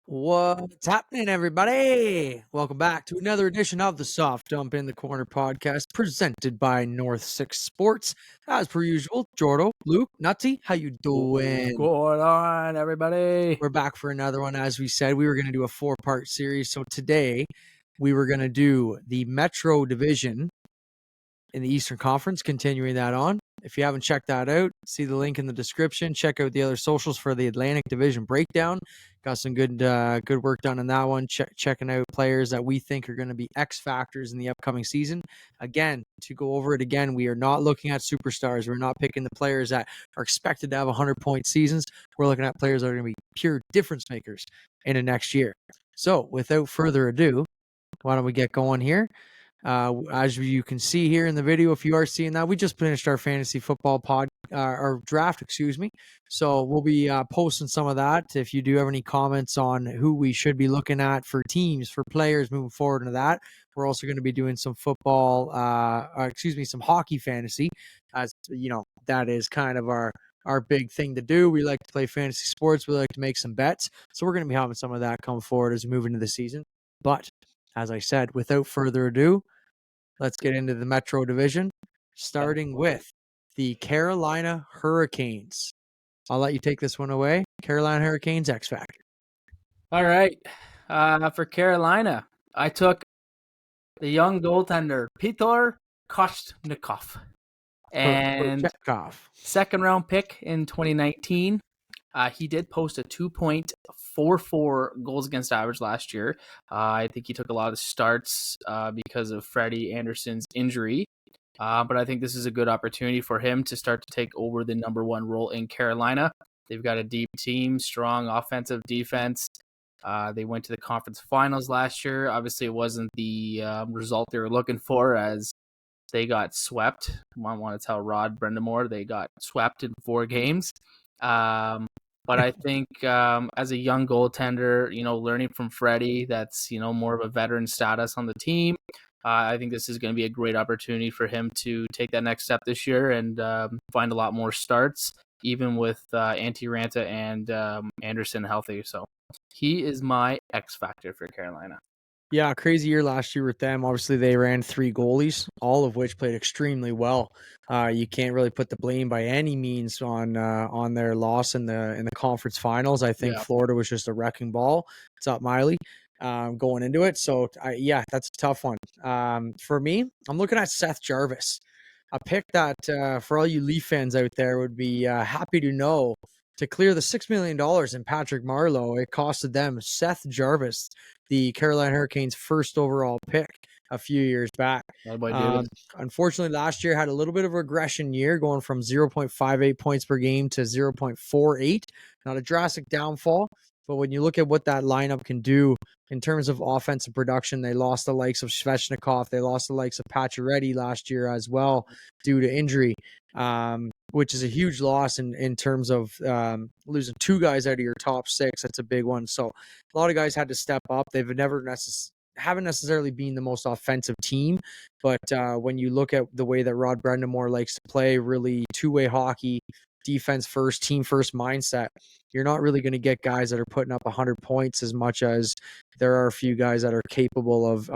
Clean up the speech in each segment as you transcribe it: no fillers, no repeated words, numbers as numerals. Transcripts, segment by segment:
What's happening, everybody? Welcome back to another edition of the Soft Dump in the Corner podcast presented by North 6 Sports. As per usual, Jordo, Luke, Nutsy, how you doing? What's going on, everybody? We're back for another one. As we said, we were going to do a 4-part series. So today we were going to do the Metro Division in the Eastern Conference, continuing that on. If you haven't checked that out, see the link in the description. Check out the other socials for the Atlantic Division breakdown. Got some good work done in that one. Checking out players that we think are going to be X factors in the upcoming season. Again, to go over it again, we are not looking at superstars. We're not picking the players that are expected to have 100-point seasons. We're looking at players that are going to be pure difference makers in the next year. So, without further ado, why don't we get going here? As you can see here in the video, if you are seeing that, we just finished our fantasy football our draft, So we'll be posting some of that. If you do have any comments on who we should be looking at for teams, for players moving forward into that, we're also going to be doing some some hockey fantasy. As you know, that is kind of our big thing to do. We like to play fantasy sports. We like to make some bets. So we're going to be having some of that come forward as we move into the season. But as I said, without further ado, let's get into the Metro Division, starting with the Carolina Hurricanes. I'll let you take this one away. Carolina Hurricanes X Factor. All right. For Carolina, I took the young goaltender, Peter Koshnikov. And second-round pick in 2019. He did post a 2.44 goals against average last year. I think he took a lot of starts because of Freddie Anderson's injury. But I think this is a good opportunity for him to start to take over the number one role in Carolina. They've got a deep team, strong offensive defense. They went to the conference finals last year. Obviously, it wasn't the result they were looking for, as they got swept. I want to tell Rod Brendamore they got swept in 4 games. But I think as a young goaltender, learning from Freddie, that's, more of a veteran status on the team. I think this is going to be a great opportunity for him to take that next step this year and find a lot more starts, even with Antti Ranta and Anderson healthy. So he is my X factor for Carolina. Yeah, crazy year last year with them. Obviously, they ran 3 goalies, all of which played extremely well. You can't really put the blame by any means on their loss in the conference finals. I think Florida was just a wrecking ball. It's up Miley going into it. So, that's a tough one. For me, I'm looking at Seth Jarvis, a pick that for all you Leaf fans out there would be happy to know. To clear the $6 million in Patrick Marleau, it costed them Seth Jarvis, the Carolina Hurricanes' first overall pick a few years back. Unfortunately, last year had a little bit of a regression year, going from 0.58 points per game to 0.48. Not a drastic downfall, but when you look at what that lineup can do in terms of offensive production, they lost the likes of Svechnikov. They lost the likes of Pacioretty last year as well due to injury. Which is a huge loss in terms of losing 2 guys out of your top 6. That's a big one. So a lot of guys had to step up. They've haven't necessarily been the most offensive team, but when you look at the way that Rod Brendamore likes to play, really two-way hockey, defense first, team first mindset, you're not really going to get guys that are putting up 100 points as much as there are a few guys that are capable of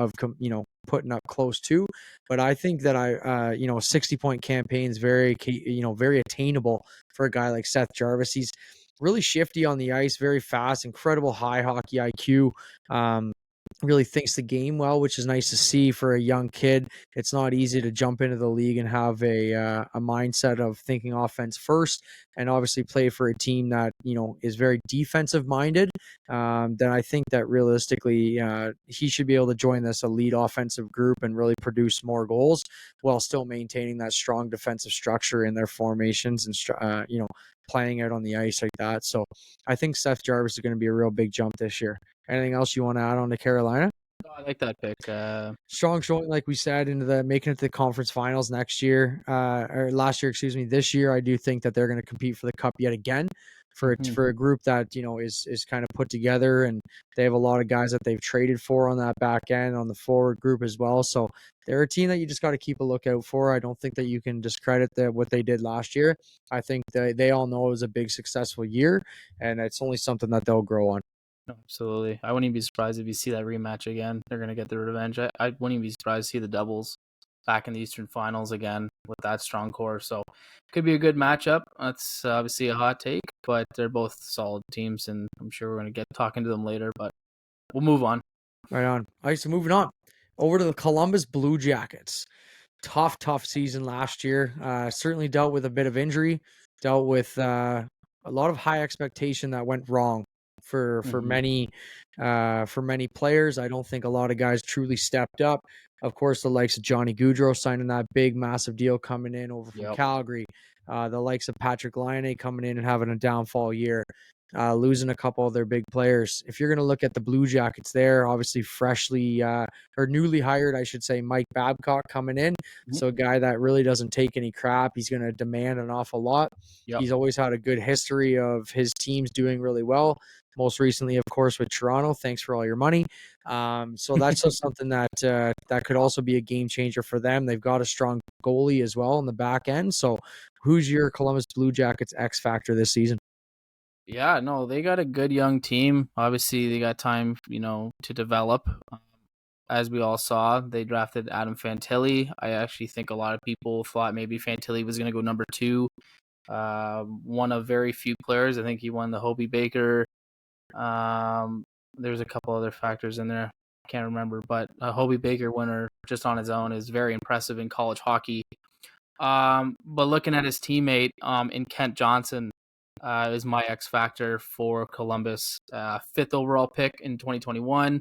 putting up close to. But I think that a 60-point campaign is very attainable for a guy like Seth Jarvis. He's really shifty on the ice, very fast, incredible high hockey IQ. Really thinks the game well, which is nice to see for a young kid. It's not easy to jump into the league and have a mindset of thinking offense first, and obviously play for a team that is very defensive minded. Then I think that realistically he should be able to join this elite offensive group and really produce more goals while still maintaining that strong defensive structure in their formations and playing out on the ice like that. So I think Seth Jarvis is going to be a real big jump this year. Anything else you want to add on to Carolina? Oh, I like that pick. Strong showing, like we said, into making it to the conference finals next year, or last year, excuse me. This year, I do think that they're going to compete for the cup yet again. For a group that is kind of put together, and they have a lot of guys that they've traded for on that back end on the forward group as well. So they're a team that you just got to keep a lookout for. I don't think that you can discredit what they did last year. I think they all know it was a big successful year, and it's only something that they'll grow on. Absolutely. I wouldn't even be surprised if you see that rematch again. They're going to get their revenge. I wouldn't even be surprised to see the Devils back in the Eastern Finals again with that strong core. So could be a good matchup. That's obviously a hot take, but they're both solid teams, and I'm sure we're going to get talking to them later, but we'll move on. Right on. All right, so moving on over to the Columbus Blue Jackets. Tough season last year. Certainly dealt with a bit of injury, dealt with a lot of high expectation that went wrong for many players. I don't think a lot of guys truly stepped up. Of course, the likes of Johnny Gaudreau signing that big massive deal coming in over from Calgary. The likes of Patrick Laine coming in and having a downfall year. Losing a couple of their big players. If you're going to look at the Blue Jackets there, obviously freshly or newly hired, I should say, Mike Babcock coming in. So a guy that really doesn't take any crap. He's going to demand an awful lot. He's always had a good history of his teams doing really well. Most recently, of course, with Toronto. Thanks for all your money. So that's just something that that could also be a game changer for them. They've got a strong goalie as well in the back end. So who's your Columbus Blue Jackets X factor this season? Yeah, no, they got a good young team. Obviously, they got time, to develop. As we all saw, they drafted Adam Fantilli. I actually think a lot of people thought maybe Fantilli was going to go number 2. One of very few players. I think he won the Hobie Baker. There's a couple other factors in there. I can't remember, but a Hobie Baker winner just on his own is very impressive in college hockey. But looking at his teammate in Kent Johnson, is my X factor for Columbus. 5th overall pick in 2021.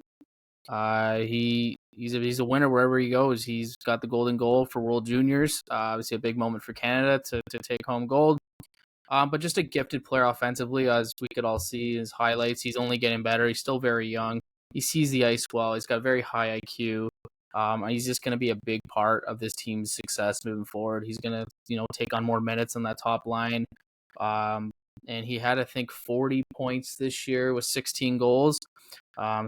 He's a winner wherever he goes. He's got the golden goal for World Juniors. Obviously a big moment for Canada to take home gold. But just a gifted player offensively, as we could all see his highlights. He's only getting better. He's still very young. He sees the ice well. He's got very high IQ. He's just going to be a big part of this team's success moving forward. He's going to, take on more minutes on that top line. And he had, I think, 40 points this year with 16 goals.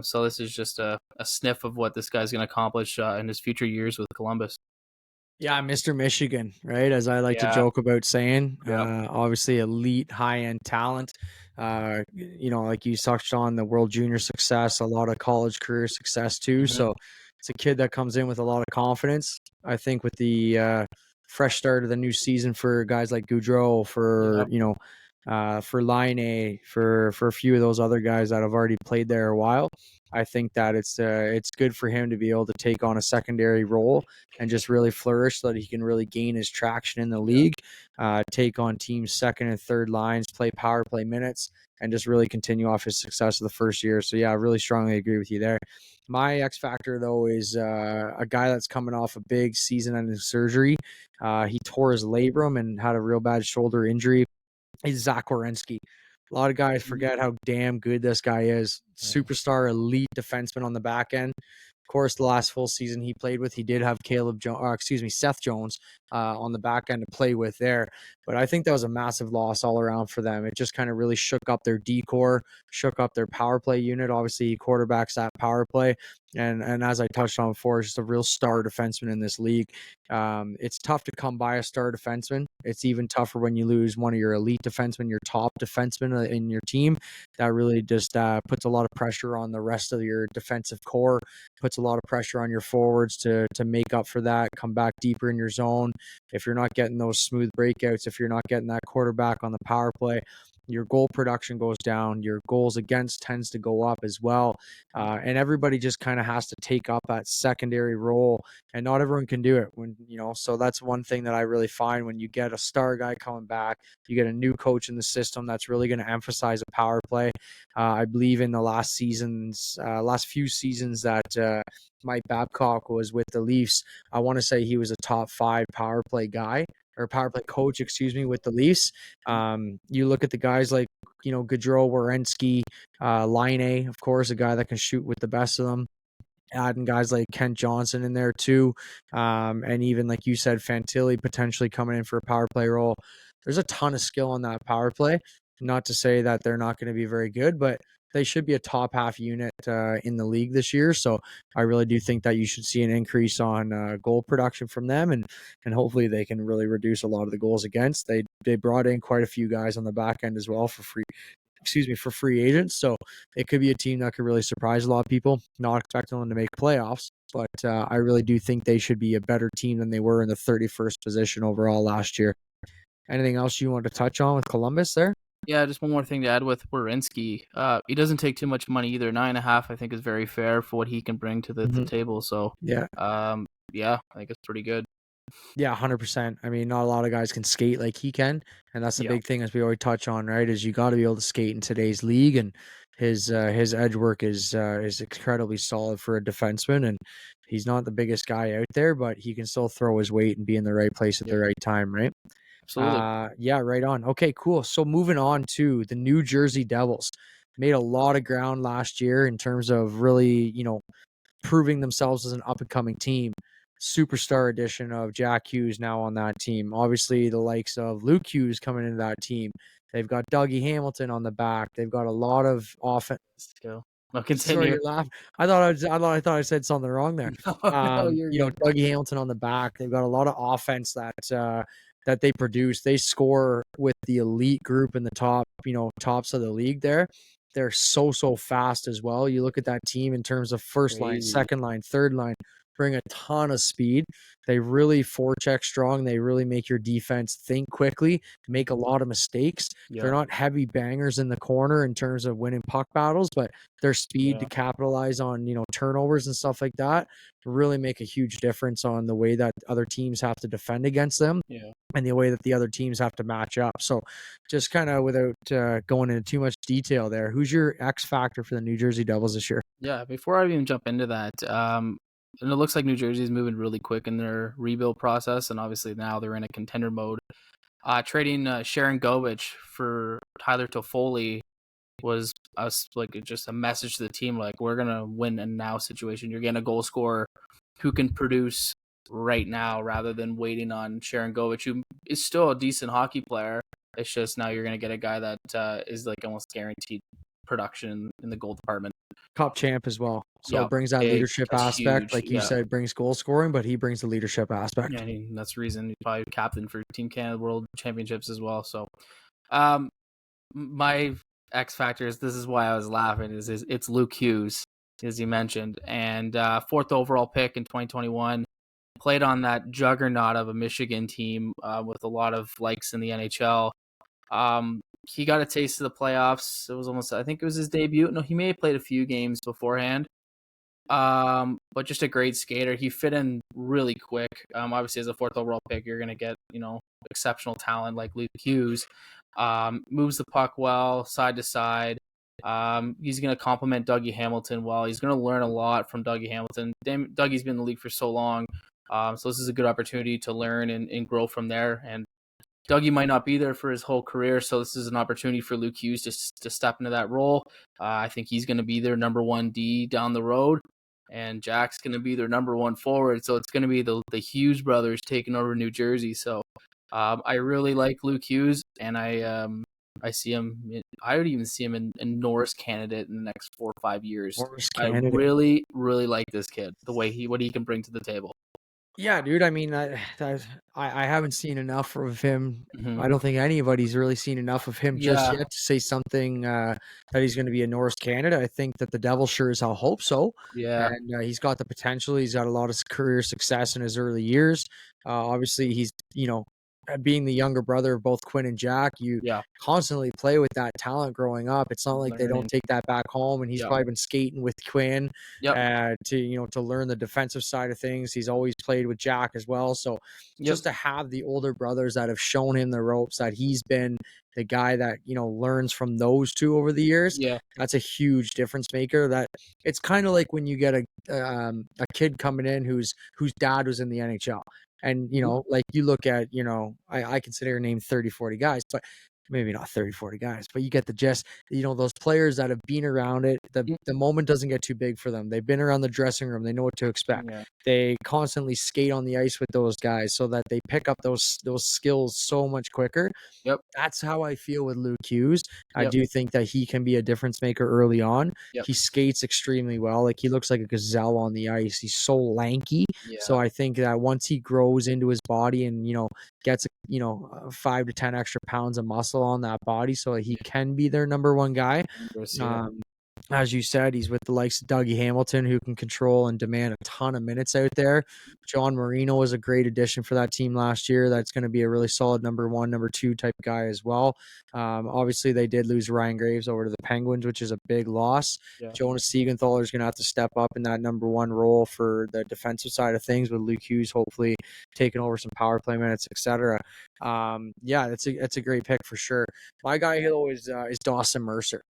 So this is just a sniff of what this guy's going to accomplish in his future years with Columbus. Yeah, Mr. Michigan, right? As I like to joke about saying, obviously elite high-end talent. Like you touched on the World Junior success, a lot of college career success too. So it's a kid that comes in with a lot of confidence. I think with the fresh start of the new season for guys like Gaudreau, for Laine, for a few of those other guys that have already played there a while. I think that it's good for him to be able to take on a secondary role and just really flourish so that he can really gain his traction in the league, take on teams' second and third lines, play power play minutes, and just really continue off his success of the first year. So, yeah, I really strongly agree with you there. My X factor, though, is a guy that's coming off a big season-ending surgery. He tore his labrum and had a real bad shoulder injury. Is Zach Werenski. A lot of guys forget how damn good this guy is. Superstar, elite defenseman on the back end. Of course, the last full season he played with, he did have Seth Jones on the back end to play with there. But I think that was a massive loss all around for them. It just kind of really shook up their D-core, shook up their power play unit. Obviously, he quarterbacks that power play. And as I touched on before, just a real star defenseman in this league. It's tough to come by a star defenseman. It's even tougher when you lose one of your elite defensemen, your top defenseman in your team. That really just puts a lot of pressure on the rest of your defensive core, puts a lot of pressure on your forwards to make up for that, come back deeper in your zone. If you're not getting those smooth breakouts, if you're not getting that quarterback on the power play, your goal production goes down, your goals against tends to go up as well. And everybody just kind of has to take up that secondary role, and not everyone can do it so that's one thing that I really find when you get a star guy coming back, you get a new coach in the system that's really going to emphasize a power play. I believe in the last few seasons that Mike Babcock was with the Leafs, I want to say he was a top 5 power play guy or power play coach, with the Leafs. You look at the guys like, Gaudreau, Werenski, Laine, of course, a guy that can shoot with the best of them. Adding guys like Kent Johnson in there too. And even like you said, Fantilli potentially coming in for a power play role. There's a ton of skill on that power play. Not to say that they're not going to be very good, but they should be a top half unit in the league this year. So I really do think that you should see an increase on goal production from them, and hopefully they can really reduce a lot of the goals against. They brought in quite a few guys on the back end as well for free for free agents. So it could be a team that could really surprise a lot of people. Not expecting them to make playoffs, but I really do think they should be a better team than they were in the 31st position overall last year. Anything else you want to touch on with Columbus there? Yeah, just one more thing to add with Werenski. He doesn't take too much money either. 9.5, I think, is very fair for what he can bring to the table. So yeah, I think it's pretty good. Yeah, 100%. I mean, not a lot of guys can skate like he can, and that's the big thing as we always touch on, right? Is you got to be able to skate in today's league, and his edge work is incredibly solid for a defenseman, and he's not the biggest guy out there, but he can still throw his weight and be in the right place at the right time, right? Absolutely. Yeah, right on. Okay, cool. So moving on to the New Jersey Devils. Made a lot of ground last year in terms of really, proving themselves as an up and coming team. Superstar addition of Jack Hughes now on that team. Obviously, the likes of Luke Hughes coming into that team. They've got Dougie Hamilton on the back. They've got a lot of offense. Let's go. Well, Sorry, continue. you're laughing. I thought I said something wrong there. No, you're good. Dougie Hamilton on the back. They've got a lot of offense that they produce. They score with the elite group in the tops of the league there. They're so fast as well. You look at that team in terms of first line, second line, third line, bring a ton of speed. They really forecheck strong. They really make your defense think quickly, make a lot of mistakes. They're not heavy bangers in the corner in terms of winning puck battles, but their speed to capitalize on, turnovers and stuff like that really make a huge difference on the way that other teams have to defend against them. And the way that the other teams have to match up. So just kind of without going into too much detail there, who's your X factor for the New Jersey Devils this year? Yeah, before I even jump into that, and it looks like New Jersey is moving really quick in their rebuild process, and obviously now they're in a contender mode. Trading Sharon Govich for Tyler Toffoli was us like just a message to the team, like, we're gonna win a now situation. You're getting a goal scorer who can produce right now rather than waiting on Sharon Govich, who is still a decent hockey player. It's just now you're gonna get a guy that is like almost guaranteed production in the goal department. Cup champ as well. So it brings that leadership aspect. Huge. Like you said, brings goal scoring, but he brings the leadership aspect. Yeah, and that's the reason he's probably captain for Team Canada World Championships as well. So my X factors, this is why I was laughing, is it's Luke Hughes, as you mentioned, and fourth overall pick in 2021. Played on that juggernaut of a Michigan team with a lot of likes in the NHL. He got a taste of the playoffs. It was almost, I think it was his debut. No, he may have played a few games beforehand. But just a great skater. He fit in really quick. Obviously as a fourth overall pick, you're going to get, exceptional talent like Luke Hughes. Moves the puck well, side to side. He's going to complement Dougie Hamilton well. He's going to learn a lot from Dougie Hamilton. Dougie's been in the league for so long. So this is a good opportunity to learn and grow from there. And Dougie might not be there for his whole career, so this is an opportunity for Luke Hughes to step into that role. I think he's going to be their number one D down the road, and Jack's going to be their number one forward. So it's going to be the Hughes brothers taking over New Jersey. So I really like Luke Hughes, and I see him. I would even see him in Norris candidate in the next 4 or 5 years. I really, really like this kid, what he can bring to the table. Yeah, dude. I mean, I haven't seen enough of him. I don't think anybody's really seen enough of him just yet to say something that he's going to be a Norris candidate. I think that the Devils sure as hell hope so. Yeah. And he's got the potential. He's got a lot of career success in his early years. Obviously, he's, being the younger brother of both Quinn and Jack, you constantly play with that talent growing up. It's not like they don't take that back home, and he's probably been skating with Quinn to learn the defensive side of things. He's always played with Jack as well. So just to have the older brothers that have shown him the ropes, that he's been the guy that, learns from those two over the years, that's a huge difference maker. That it's kind of like when you get a kid coming in whose dad was in the NHL. And, like you look at, I consider name 30, 40 guys, but maybe not 30, 40 guys, but you get the gist, those players that have been around it, the moment doesn't get too big for them. They've been around the dressing room. They know what to expect. They constantly skate on the ice with those guys so that they pick up those skills so much quicker. That's how I feel with Luke Hughes. I do think that he can be a difference maker early on. He skates extremely well. Like, he looks like a gazelle on the ice. He's so lanky. So I think that once he grows into his body and, gets 5 to 10 extra pounds of muscle on that body so that he can be their number one guy. As you said, he's with the likes of Dougie Hamilton, who can control and demand a ton of minutes out there. John Marino was a great addition for that team last year. That's going to be a really solid number one, number two type guy as well. Obviously, they did lose Ryan Graves over to the Penguins, which is a big loss. Yeah. Jonas Siegenthaler is going to have to step up in that number one role for the defensive side of things, with Luke Hughes hopefully taking over some power play minutes, etc. Yeah, that's a great pick for sure. My guy though is Dawson Mercer.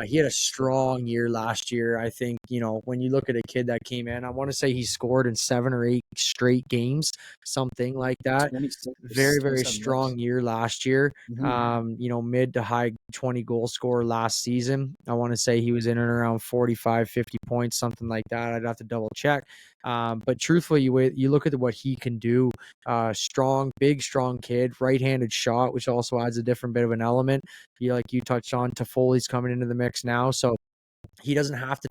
He had a strong year last year. I think, when you look at a kid that came in, I want to say he scored in 7 or 8 straight games, something like that. Very, very strong year last year. Mid to high 20 goal scorer last season. I want to say he was in and around 45, 50 points, something like that. I'd have to double check. But truthfully, you look at what he can do. Strong, big, strong kid, right-handed shot, which also adds a different bit of an element. Like you touched on, Toffoli's coming into the mix now, so Mercer doesn't have to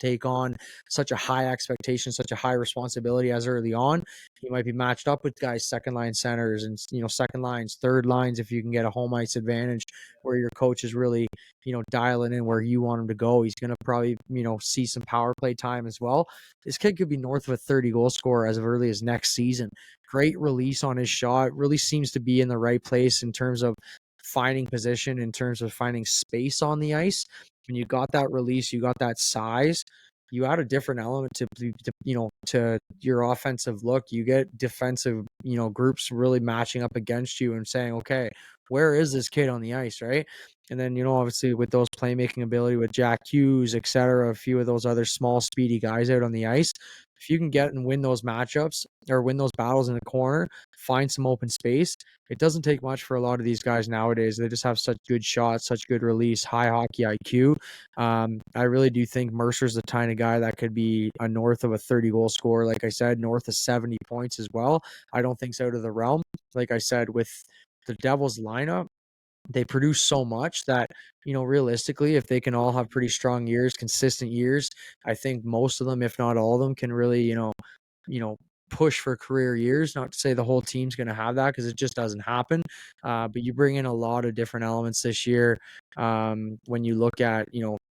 take on such a high expectation, such a high responsibility as early on. He might be matched up with guys, second line centers and, second lines, third lines, if you can get a home ice advantage where your coach is really, dialing in where you want him to go. He's going to probably, see some power play time as well. This kid could be north of a 30 goal scorer as early as next season. Great release on his shot, really seems to be in the right place in terms of finding position, in terms of finding space on the ice. When you got that release, you got that size, you add a different element to your offensive look. You get defensive, groups really matching up against you and saying, okay, where is this kid on the ice, right? And then, obviously with those playmaking ability with Jack Hughes, et cetera, a few of those other small, speedy guys out on the ice, if you can get and win those matchups or win those battles in the corner, find some open space, it doesn't take much for a lot of these guys nowadays. They just have such good shots, such good release, high hockey IQ. I really do think Mercer's the kind of guy that could be a north of a 30 goal scorer. Like I said, north of 70 points as well. I don't think it's out of the realm. Like I said, with the Devils lineup, they produce so much that, realistically, if they can all have pretty strong years, consistent years, I think most of them, if not all of them, can really, push for career years. Not to say the whole team's going to have that, because it just doesn't happen. But you bring in a lot of different elements this year. When you look at,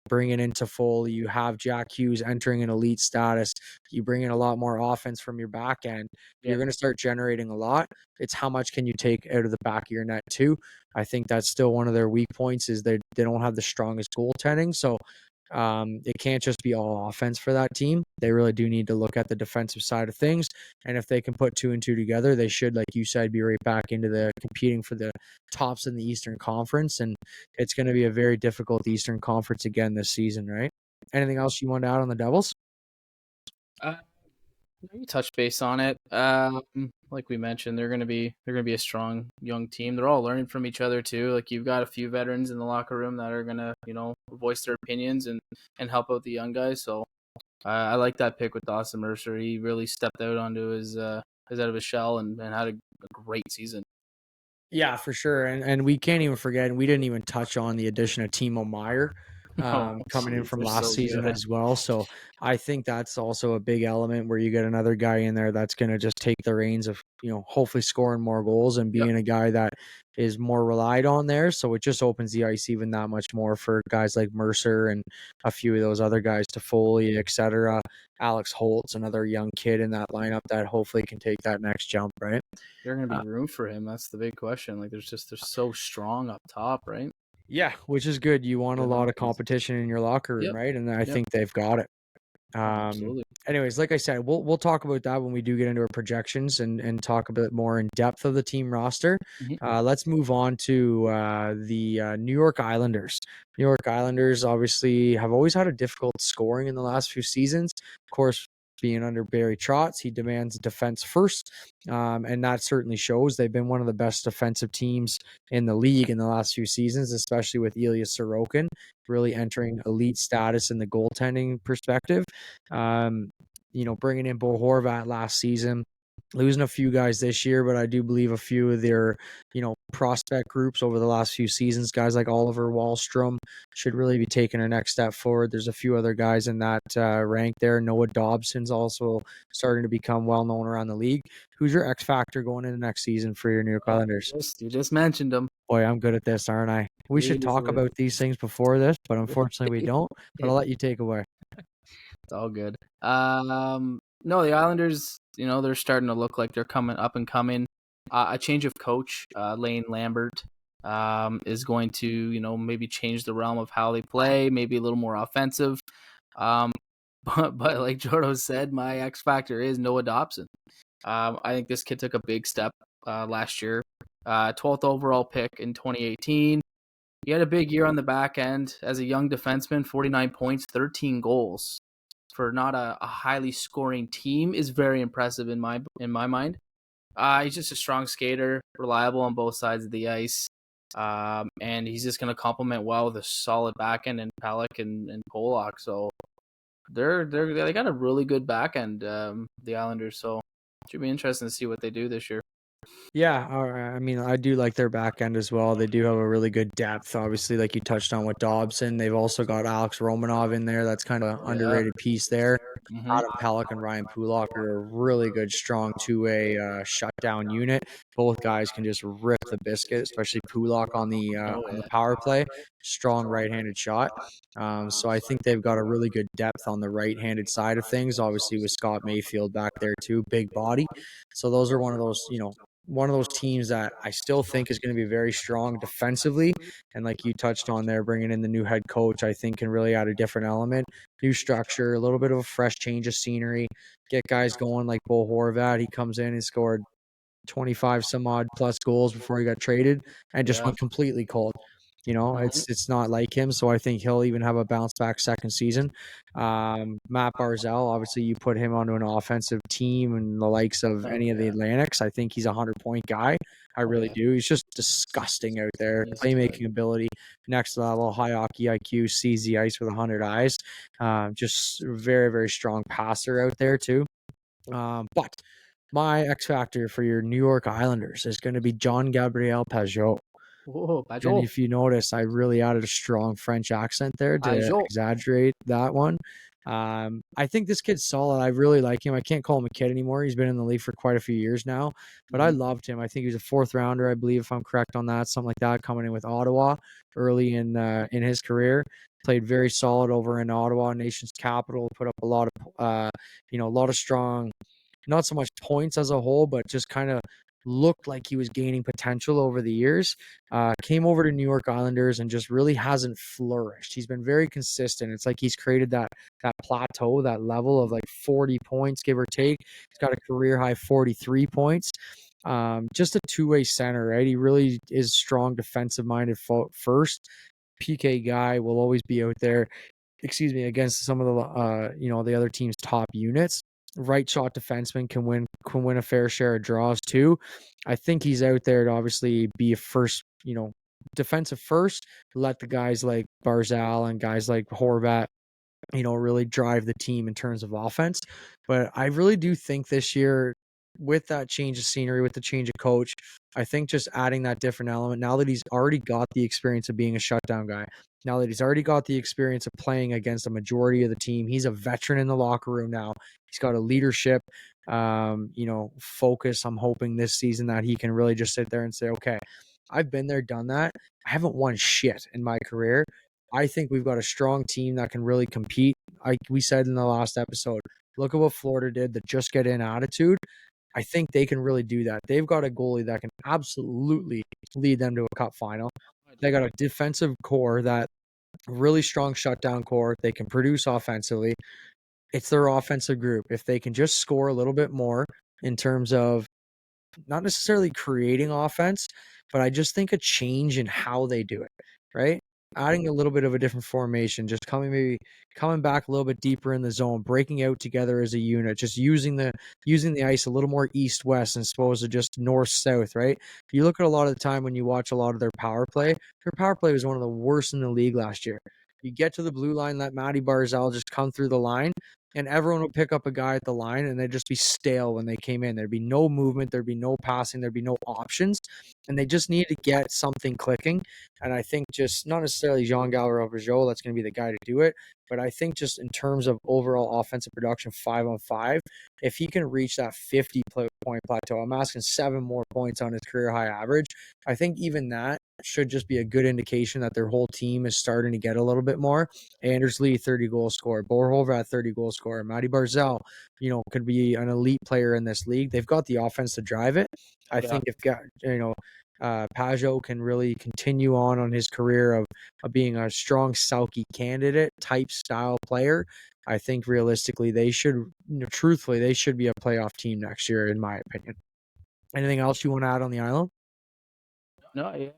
bringing in Toffoli, you have Jack Hughes entering an elite status. You bring in a lot more offense from your back end. You're going to start generating a lot. It's how much can you take out of the back of your net too. I think that's still one of their weak points, is they don't have the strongest goaltending. So it can't just be all offense for that team. They really do need to look at the defensive side of things. And if they can put 2 and 2 together, they should, like you said, be right back into the competing for the tops in the Eastern Conference. And it's going to be a very difficult Eastern Conference again this season, right? Anything else you want to add on the Devils? You touched base on it. Like we mentioned, they're gonna be a strong young team. They're all learning from each other too. Like, you've got a few veterans in the locker room that are gonna, voice their opinions and help out the young guys. So I like that pick with Dawson Mercer. He really stepped out onto his out of his shell and had a great season. Yeah, for sure. And we can't even forget, and we didn't even touch on the addition of Timo Meier coming in from last season as well. So I think that's also a big element, where you get another guy in there that's going to just take the reins of, hopefully scoring more goals and being a guy that is more relied on there. So it just opens the ice even that much more for guys like Mercer and a few of those other guys, Toffoli, etc. Alex Holtz, another young kid in that lineup that hopefully can take that next jump, right? There's going to be room for him. That's the big question. Like, they're so strong up top, right? Yeah, which is good. You want a lot of competition in your locker room, right? And I think they've got it. Absolutely. Anyways, like I said, we'll talk about that when we do get into our projections and talk a bit more in depth of the team roster. Let's move on to the New York Islanders. New York Islanders obviously have always had a difficult scoring in the last few seasons. Of course, being under Barry Trotz, he demands defense first, and that certainly shows. They've been one of the best defensive teams in the league in the last few seasons, especially with Ilya Sorokin really entering elite status in the goaltending perspective. Bringing in Bo Horvat last season, losing a few guys this year, but I do believe a few of their, prospect groups over the last few seasons, guys like Oliver Wahlstrom should really be taking a next step forward. There's a few other guys in that rank there. Noah Dobson's also starting to become well known around the league. Who's your X factor going into next season for your New York Islanders? You just mentioned them. Boy, I'm good at this, aren't I? We should talk about these things before this, but unfortunately we don't. But I'll let you take away. It's all good. No, the Islanders, they're starting to look like they're coming up and coming. A change of coach, Lane Lambert, is going to, maybe change the realm of how they play, maybe a little more offensive. But like Jordo said, my X factor is Noah Dobson. I think this kid took a big step last year. 12th overall pick in 2018. He had a big year on the back end as a young defenseman, 49 points, 13 goals. For not a highly scoring team is very impressive in my mind. He's just a strong skater, reliable on both sides of the ice, and he's just going to complement well with a solid backend and Palak and Polak. So they got a really good backend, the Islanders. So it should be interesting to see what they do this year. Yeah, I mean, I do like their back end as well. They do have a really good depth, obviously, like you touched on with Dobson. They've also got Alex Romanov in there. That's kind of underrated piece there. Mm-hmm. Adam Pelech and Ryan Pulak are a really good, strong two-way shutdown unit. Both guys can just rip the biscuit, especially Pulak on the power play. Strong right-handed shot. So I think they've got a really good depth on the right-handed side of things. Obviously, with Scott Mayfield back there too, big body. So those are one of those teams that I still think is going to be very strong defensively. And like you touched on there, bringing in the new head coach, I think can really add a different element, new structure, a little bit of a fresh change of scenery, get guys going like Bo Horvat. He comes in and scored 25 some odd plus goals before he got traded and just went completely cold. It's not like him, so I think he'll even have a bounce back second season. Matt Barzal, obviously, you put him onto an offensive team and the likes of any of the Atlantics. I think he's a 100-point guy. I really do. He's just disgusting out there. Playmaking ability, next level, high hockey IQ, sees the ice with 100 eyes. Just very, very strong passer out there too. But my X factor for your New York Islanders is going to be John Gabriel Pajot. Whoa, And if you notice, I really added a strong French accent there to exaggerate that one. I think this kid's solid. I really like him. I can't call him a kid anymore. He's been in the league for quite a few years now, but I loved him. I think he was a fourth rounder, I believe, if I'm correct on that, something like that, coming in with Ottawa early in his career. Played very solid over in Ottawa, nation's capital. Put up a lot of strong, not so much points as a whole, but just kind of looked like he was gaining potential over the years. Came over to New York Islanders and just really hasn't flourished. He's been very consistent. It's like he's created that plateau, that level of like 40 points, give or take. He's got a career high 43 points. Just a two-way center, right? He really is strong, defensive-minded first. PK guy will always be out there, against some of the other team's top units. Right shot defenseman can win a fair share of draws too. I think he's out there to obviously be a first, defensive first, let the guys like Barzal and guys like Horvat, really drive the team in terms of offense. But I really do think this year, with that change of scenery, with the change of coach, I think just adding that different element, now that he's already got the experience of being a shutdown guy, now that he's already got the experience of playing against a majority of the team, he's a veteran in the locker room now. He's got a leadership, focus. I'm hoping this season that he can really just sit there and say, okay, I've been there, done that. I haven't won shit in my career. I think we've got a strong team that can really compete. Like we said in the last episode, look at what Florida did, the just get in attitude. I think they can really do that. They've got a goalie that can absolutely lead them to a cup final. They got a defensive core, that really strong shutdown core. They can produce offensively. It's their offensive group. If they can just score a little bit more in terms of not necessarily creating offense, but I just think a change in how they do it, right? Adding a little bit of a different formation, just coming back a little bit deeper in the zone, breaking out together as a unit, just using the ice a little more east-west as opposed to just north-south, right? If you look at a lot of the time when you watch a lot of their power play was one of the worst in the league last year. You get to the blue line, let Matty Barzal just come through the line, and everyone would pick up a guy at the line, and they'd just be stale when they came in. There'd be no movement, there'd be no passing, there'd be no options, and they just need to get something clicking. And I think just not necessarily Jean Gallo that's going to be the guy to do it, but I think just in terms of overall offensive production 5-on-5, if he can reach that 50-point plateau, I'm asking 7 more points on his career high average. I think even that should just be a good indication that their whole team is starting to get a little bit more. Anders Lee, 30-goal scorer. Borhover, 30-goal scorer. Matty Barzal, could be an elite player in this league. They've got the offense to drive it. I think if Pajot can really continue on his career of being a strong Selke candidate type style player, I think realistically they should, truthfully, they should be a playoff team next year, in my opinion. Anything else you want to add on the island? No, yeah.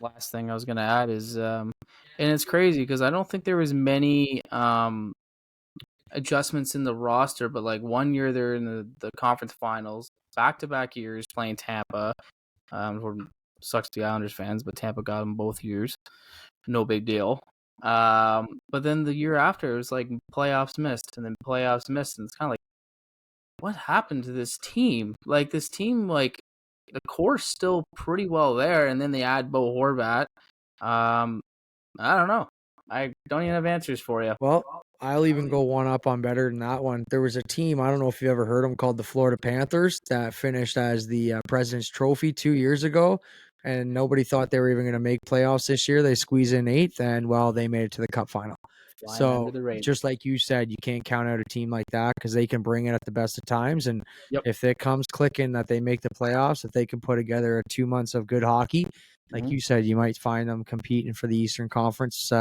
Last thing I was gonna add is, and it's crazy because I don't think there was many adjustments in the roster, but like one year they're in the conference finals, back-to-back years playing Tampa. Sucks to the Islanders fans, but Tampa got them both years. No big deal. But then the year after, it was like playoffs missed, and then playoffs missed, and it's kind of like, what happened to this team? Like, this team, like, the core's still pretty well there, and then they add Bo Horvat. I don't know. I don't even have answers for you. Well, I'll even go one up on better than that one. There was a team, I don't know if you ever heard them, called the Florida Panthers that finished as the President's Trophy 2 years ago, and nobody thought they were even going to make playoffs this year. They squeezed in 8th, and, well, they made it to the Cup final. So, just like you said, you can't count out a team like that because they can bring it at the best of times, and if it comes clicking that they make the playoffs, if they can put together 2 months of good hockey, like you said, you might find them competing for the Eastern Conference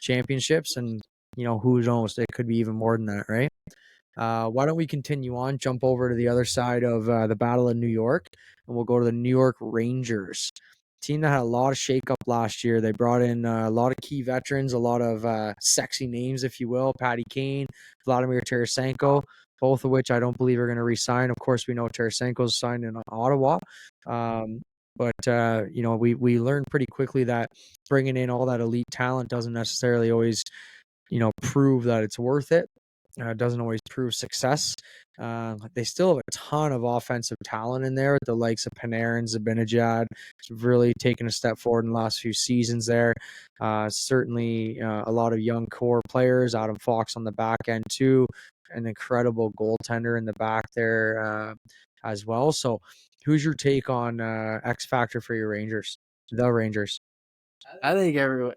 championships, and who knows, it could be even more than that, right? Why don't we continue on, jump over to the other side of the Battle of New York, and we'll go to the New York Rangers. Team that had a lot of shakeup last year. They brought in a lot of key veterans, a lot of sexy names, if you will. Patty Kane, Vladimir Tarasenko, both of which I don't believe are going to re-sign. Of course, we know Tarasenko's signed in Ottawa. But we learned pretty quickly that bringing in all that elite talent doesn't necessarily always, prove that it's worth it. It doesn't always prove success. They still have a ton of offensive talent in there with the likes of Panarin, Zibanejad, really taken a step forward in the last few seasons there. Certainly a lot of young core players, Adam Fox on the back end too, an incredible goaltender in the back there as well. So who's your take on X Factor for your Rangers, the Rangers? I think everyone's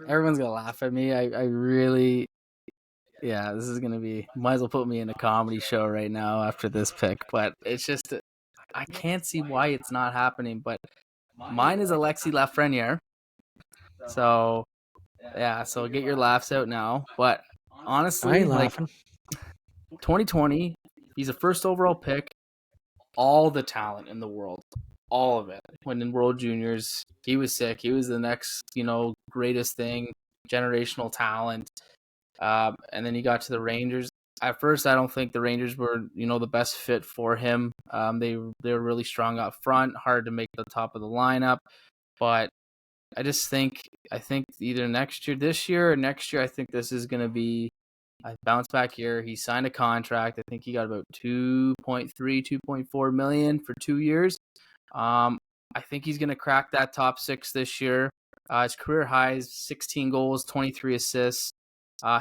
going to laugh at me. I really... Yeah, this is going to be... Might as well put me in a comedy show right now after this pick. But it's just... I can't see why it's not happening. But mine is Alexis Lafreniere. So, yeah. So get your laughs out now. But honestly, I ain't laughing. 2020, he's a first overall pick. All the talent in the world. All of it. When in World Juniors, he was sick. He was the next, greatest thing. Generational talent. And then he got to the Rangers. At first, I don't think the Rangers were, the best fit for him. They were really strong up front, hard to make the top of the lineup. But I think either this year or next year, I think this is going to be a bounce back year. He signed a contract. I think he got about 2.3, 2.4 million for 2 years. I think he's going to crack that top 6 this year. His career high is 16 goals, 23 assists.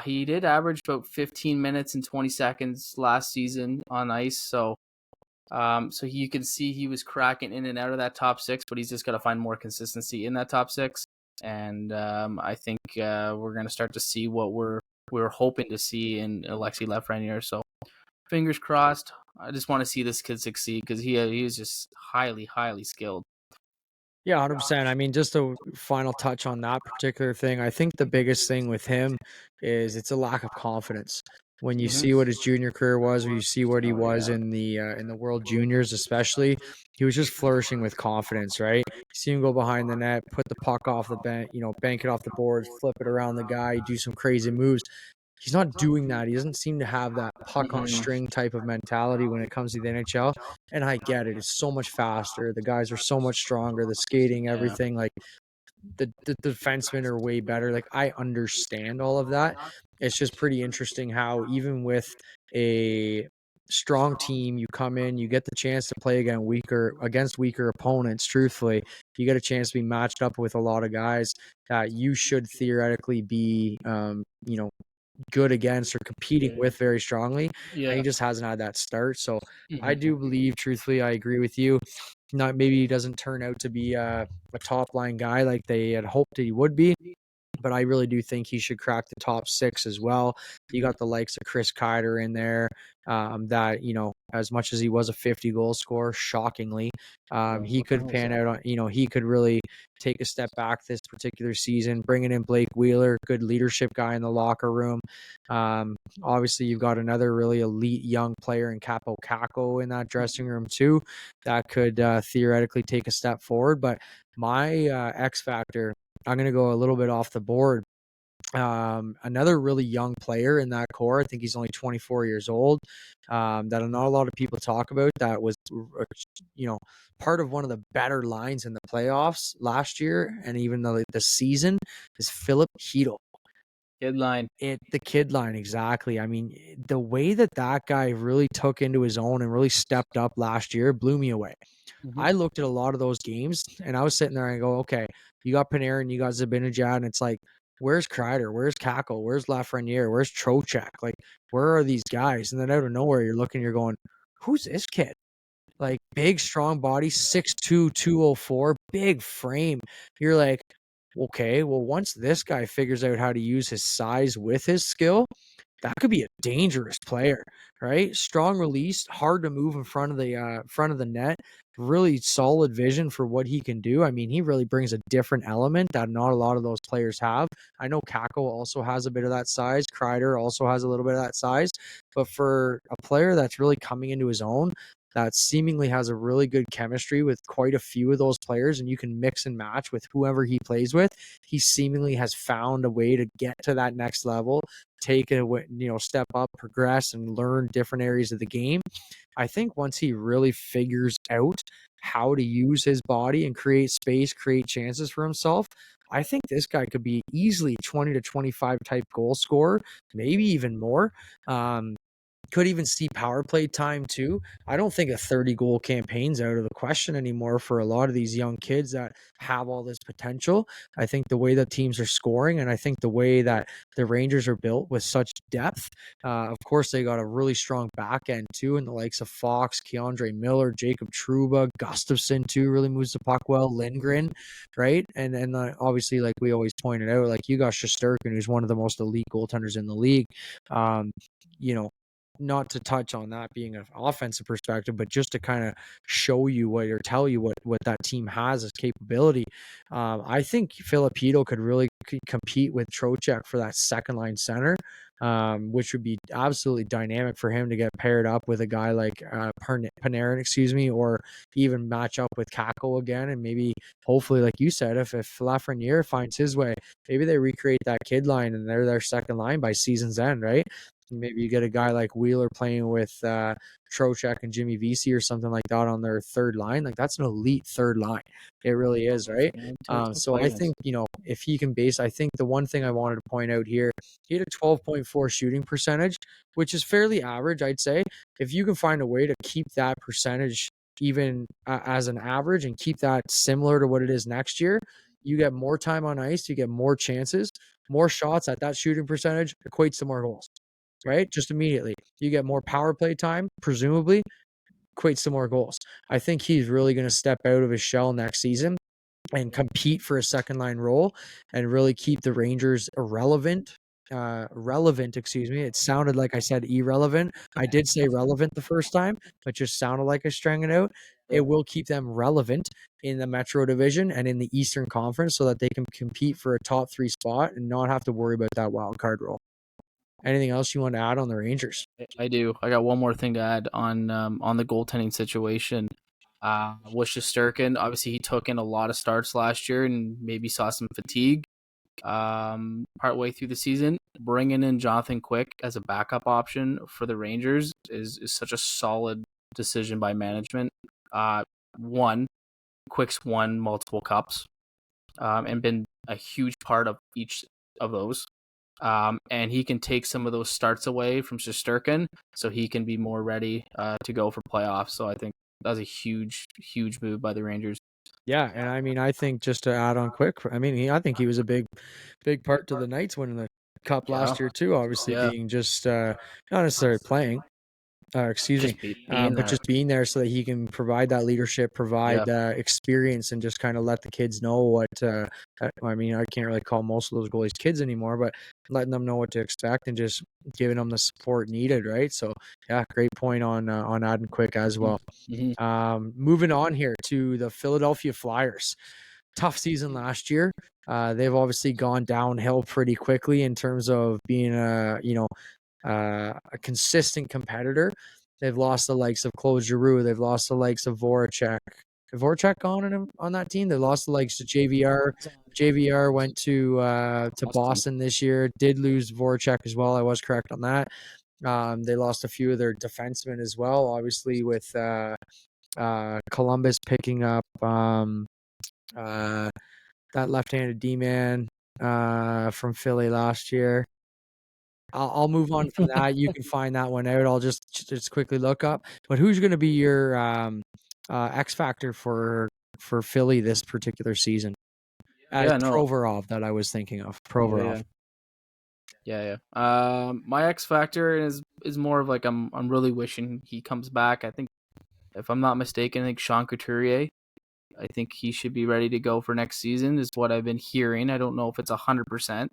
He did average about 15 minutes and 20 seconds last season on ice. So you can see he was cracking in and out of that top 6, but he's just got to find more consistency in that top 6. And I think we're going to start to see what we're hoping to see in Alexis Lafreniere. So fingers crossed. I just want to see this kid succeed because he is just highly, highly skilled. Yeah, 100%. I mean, just a final touch on that particular thing. I think the biggest thing with him is it's a lack of confidence. When you see what his junior career was, or you see what he was in the World Juniors, especially, he was just flourishing with confidence, right? You see him go behind the net, put the puck off the bank, bank it off the boards, flip it around the guy, do some crazy moves. He's not doing that. He doesn't seem to have that puck on string type of mentality when it comes to the NHL. And I get it. It's so much faster. The guys are so much stronger. The skating, everything. Like, the defensemen are way better. Like, I understand all of that. It's just pretty interesting how even with a strong team, you come in, you get the chance to play against weaker opponents. Truthfully, you get a chance to be matched up with a lot of guys that you should theoretically be, good against or competing with very strongly. And he just hasn't had that start. So I do believe, truthfully, I agree with you. Not maybe he doesn't turn out to be a top line guy like they had hoped he would be, but I really do think he should crack the top 6 as well. You got the likes of Chris Kreider in there, that, as much as he was a 50 goal scorer, shockingly, he could pan out on, he could really take a step back this particular season, bringing in Blake Wheeler, good leadership guy in the locker room. Obviously, you've got another really elite young player in Capo Caco in that dressing room too, that could theoretically take a step forward. But my X factor, I'm going to go a little bit off the board. Another really young player in that core. I think he's only 24 years old. That not a lot of people talk about. That was, part of one of the better lines in the playoffs last year, and even the season, is Philip Hedl. Kid line. The kid line, exactly. I mean, the way that guy really took into his own and really stepped up last year blew me away. I looked at a lot of those games and I was sitting there and I go, okay, you got Panarin, you got Zibanejad, and it's like, where's Kreider? Where's Cackle? Where's Lafreniere? Where's Trocheck? Like, where are these guys? And then out of nowhere, you're looking, you're going, who's this kid? Like, big, strong body, 6'2", 204, big frame. You're like, okay, well, once this guy figures out how to use his size with his skill, that could be a dangerous player, right? Strong release, hard to move in front of the net. Really solid vision for what he can do. I mean, he really brings a different element that not a lot of those players have. I know Kako also has a bit of that size. Kreider also has a little bit of that size. But for a player that's really coming into his own, that seemingly has a really good chemistry with quite a few of those players, and you can mix and match with whoever he plays with, he seemingly has found a way to get to that next level, take a step up, progress, and learn different areas of the game. I think once he really figures out how to use his body and create space, create chances for himself, I think this guy could be easily 20 to 25 type goal scorer, maybe even more. Could even see power play time too. I don't think a 30-goal campaign's out of the question anymore for a lot of these young kids that have all this potential. I think the way that teams are scoring, and I think the way that the Rangers are built with such depth, of course they got a really strong back end too, and the likes of Fox, Keandre Miller, Jacob Trouba, Gustafsson too really moves the puck well, Lindgren, right? And obviously, like we always pointed out, like you got Shesterkin, who's one of the most elite goaltenders in the league. You know, not to touch on that being an offensive perspective, but just to kind of show you or tell you what that team has as capability. I think Filipino could really compete with Trocheck for that second line center, which would be absolutely dynamic for him to get paired up with a guy like Panarin, or even match up with Kako again. And maybe, hopefully, like you said, if Lafreniere finds his way, maybe they recreate that kid line and they're their second line by season's end, right? Maybe you get a guy like Wheeler playing with Trocheck and Jimmy Vesey or something like that on their third line. Like, that's an elite third line. It really is, right? So I think, if he can I think the one thing I wanted to point out here, he had a 12.4 shooting percentage, which is fairly average, I'd say. If you can find a way to keep that percentage even as an average and keep that similar to what it is next year, you get more time on ice, you get more chances, more shots at that shooting percentage equates to more goals. Right? Just immediately. You get more power play time, presumably, equates to more goals. I think he's really going to step out of his shell next season and compete for a second line role and really keep the Rangers relevant. Excuse me. It sounded like I said irrelevant. I did say relevant the first time, but just sounded like I strang it out. It will keep them relevant in the Metro Division and in the Eastern Conference so that they can compete for a top 3 spot and not have to worry about that wild card role. Anything else you want to add on the Rangers? I do. I got one more thing to add on the goaltending situation. With Shesterkin, obviously he took in a lot of starts last year and maybe saw some fatigue partway through the season. Bringing in Jonathan Quick as a backup option for the Rangers is such a solid decision by management. Quick's won multiple cups. and been a huge part of each of those. And he can take some of those starts away from Shesterkin, so he can be more ready to go for playoffs. So I think that was a huge, huge move by the Rangers. Yeah, and I mean, I think just to add on quick, I mean, I think he was a big part to the Knights winning the cup last year too. Obviously, being just not necessarily playing, excuse me, being but there. just being there so that he can provide that leadership, provide experience, and just kind of let the kids know what. I mean, I can't really call most of those goalies kids anymore, but letting them know what to expect and just giving them the support needed, right? So, yeah, great point on Adam Quick as well. Moving on here to the Philadelphia Flyers. Tough season last year. They've obviously gone downhill pretty quickly in terms of being a consistent competitor. They've lost the likes of Claude Giroux. They've lost the likes of Voracek. Is Voracek gone on that team? They lost the likes of JVR. JVR went to Boston this year. Did lose Voracek as well. I was correct on that. They lost a few of their defensemen as well, obviously with Columbus picking up that left-handed D-man from Philly last year. I'll move on from that. You can find that one out. I'll just quickly look up. But who's going to be your X factor for Philly this particular season? Provorov that I was thinking of. Provorov. My X factor is more of like I'm really wishing he comes back. I think, if I'm not mistaken, I think Sean Couturier. I think he should be ready to go for next season, is what I've been hearing. I don't know if it's 100%.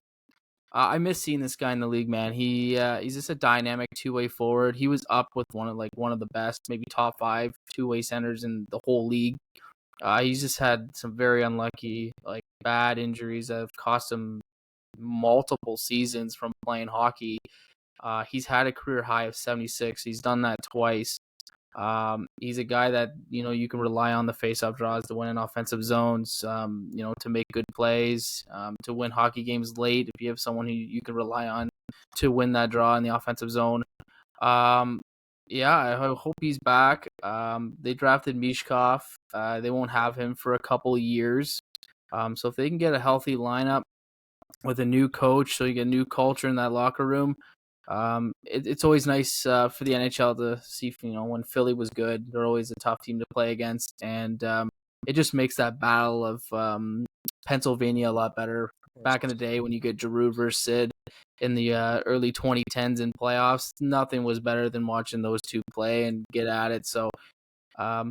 I miss seeing this guy in the league, man. He's just a dynamic two-way forward. He was up with one of the best, maybe top 5 two-way centers in the whole league. He's just had some very unlucky, like bad injuries that have cost him multiple seasons from playing hockey. He's had a career high of 76. He's done that twice. He's a guy that, you can rely on the face-off draws to win in offensive zones, to make good plays, to win hockey games late if you have someone who you can rely on to win that draw in the offensive zone. I hope he's back. They drafted Mishkov. They won't have him for a couple of years. So if they can get a healthy lineup with a new coach, so you get a new culture in that locker room, it's always nice for the NHL to see, when Philly was good, they're always a tough team to play against, and it just makes that battle of Pennsylvania a lot better. Back in the day when you get Giroux versus Sid in the early 2010s in playoffs, nothing was better than watching those two play and get at it. So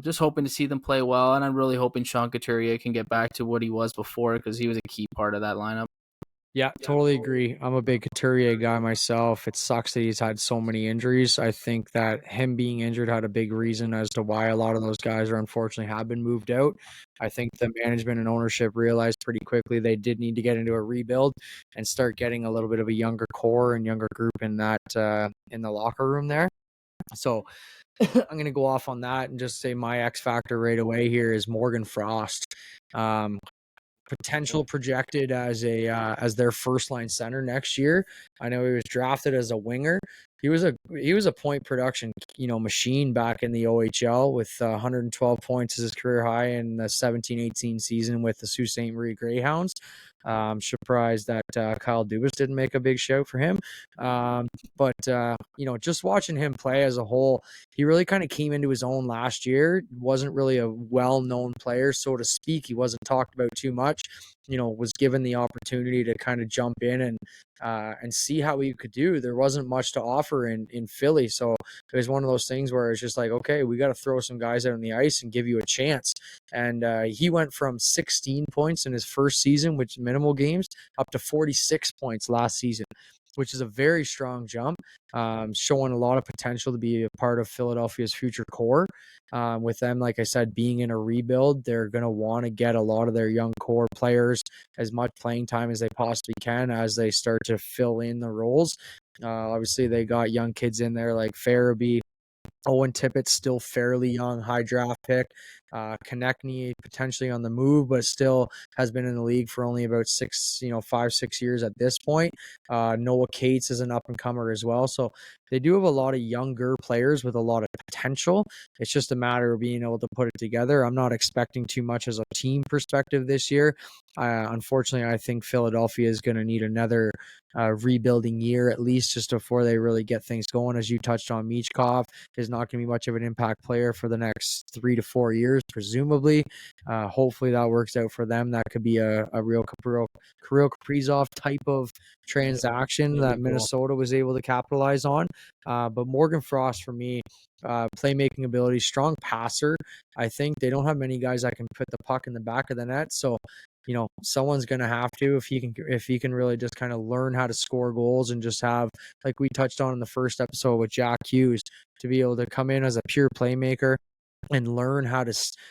just hoping to see them play well, and I'm really hoping Sean Couturier can get back to what he was before, because he was a key part of that lineup. Yeah, totally agree. I'm a big Couturier guy myself. It sucks that he's had so many injuries. I think that him being injured had a big reason as to why a lot of those guys are unfortunately have been moved out. I think the management and ownership realized pretty quickly they did need to get into a rebuild and start getting a little bit of a younger core and younger group in that in the locker room there. So I'm going to go off on that and just say my X factor right away here is Morgan Frost. Potential projected as their first line center next year. I know he was drafted as a winger. He was a point production machine back in the OHL with 112 points as his career high in the 17-18 season with the Sault Ste. Marie Greyhounds. I'm surprised that Kyle Dubas didn't make a big shout for him. But just watching him play as a whole, he really kind of came into his own last year. Wasn't really a well-known player, so to speak. He wasn't talked about too much. Was given the opportunity to kind of jump in and see how he could do. There wasn't much to offer in Philly, so it was one of those things where it's just like, okay, we got to throw some guys out on the ice and give you a chance. And he went from 16 points in his first season, which minimal games, up to 46 points last season, which is a very strong jump, showing a lot of potential to be a part of Philadelphia's future core. With them, like I said, being in a rebuild, they're going to want to get a lot of their young core players as much playing time as they possibly can as they start to fill in the roles. Obviously, they got young kids in there like Farabee. Owen Tippett's still fairly young, high draft pick. Konechny potentially on the move, but still has been in the league for only about 5-6 years at this point. Noah Cates is an up and comer as well. So they do have a lot of younger players with a lot of potential. It's just a matter of being able to put it together. I'm not expecting too much as a team perspective this year. Unfortunately, I think Philadelphia is going to need another rebuilding year at least, just before they really get things going. As you touched on, Michkov is not going to be much of an impact player for the next 3 to 4 years, presumably. Hopefully that works out for them. That could be a real Kirill Kaprizov type of transaction that Minnesota was able to capitalize on. But Morgan Frost, for me, playmaking ability, strong passer. I think they don't have many guys that can put the puck in the back of the net. So, someone's going to have to, if he can really just kind of learn how to score goals and just have, like we touched on in the first episode with Jack Hughes, to be able to come in as a pure playmaker and learn how to score